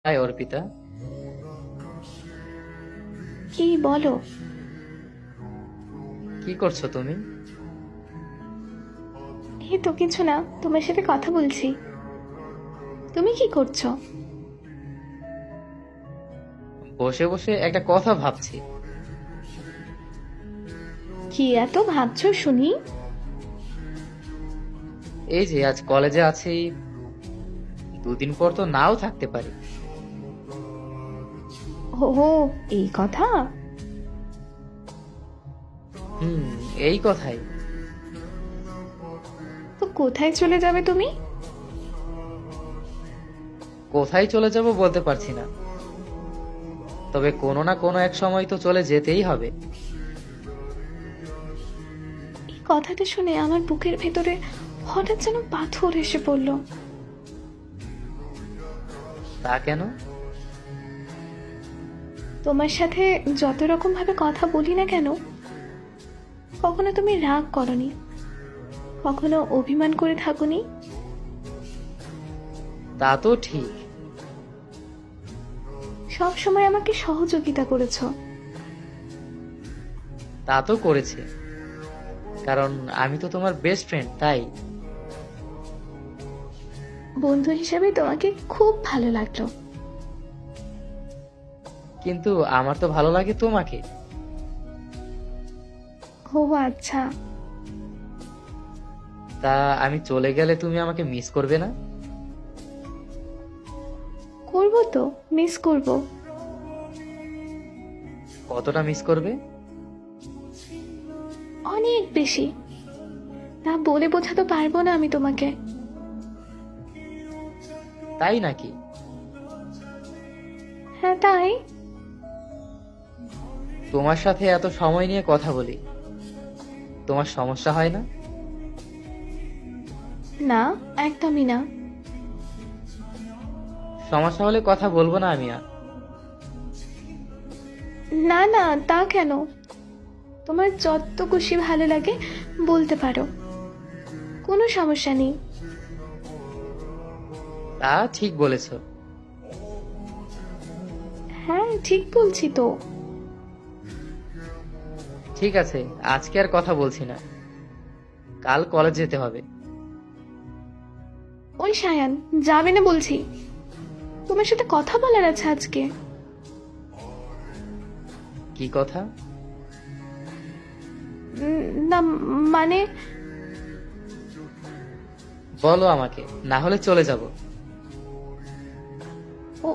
High Arpita. কি বলো? কি করছো তুমি? এই তো কিছু না, তোমার সাথে কথা বলছি। তুমি কি করছো? বসে বসে একটা কথা ভাবছি। কি এত ভাবছো শুনি? এই যে আজ কলেজে আছি, দুদিন পর তো নাও থাকতে পারি। ও, এই কথা। হুম, এই কথাই। তো কোথায় চলে যাবে তুমি? কোথায় চলে যাব বলতে পারছি না, তবে কোনো না কোনো এক সময় তো চলে যেতেই হবে। এই কথাটা শুনে আমার বুকের ভেতরে হঠাৎ যেন পাথর এসে পড়লো। তা কেন? তোমার সাথে যত রকম ভাবে কথা বলি না কেন, কখনো তুমি রাগ করনি, কখনো অভিমান করে থাকোনি। তা তো ঠিক। সব সময় আমাকে সহযোগিতা করেছো। তা তো করেছে, কারণ আমি তো তোমার বেস্ট ফ্রেন্ড, তাই। বন্ধু হিসেবে তোমাকে খুব ভালো লাগলো। কিন্তু আমার তো ভালো লাগে তোমাকে। ও আচ্ছা। তা আমি চলে গেলে তুমি আমাকে মিস করবে না? করবো তো, মিস করবো। কতটা মিস করবে? অনেক বেশি। তা বলে বোঝাতে পারবো না আমি তোমাকে। তাই নাকি? হ্যাঁ তাই। তোমার সাথে এত সময় নিয়ে কথা বলি, তোমার সমস্যা হয় না? না, একদমই না। সমস্যা হলে কথা বলবো না আমি আর। না না, তা কেন? তোমার যত খুশি ভালো লাগে বলতে পারো, কোনো সমস্যা নেই। তা ঠিক বলেছো। হ্যাঁ ঠিক বলছি তো। ঠিক আছে, আজকে আর কথা বলছি না, কাল কলেজ যেতে হবে। ওই সায়ান, যাবে না বলছি। তোমার সাথে কথা বলার আছে আজকে। কি কথা? না, মানে বলো আমাকে, না হলে চলে যাব। ও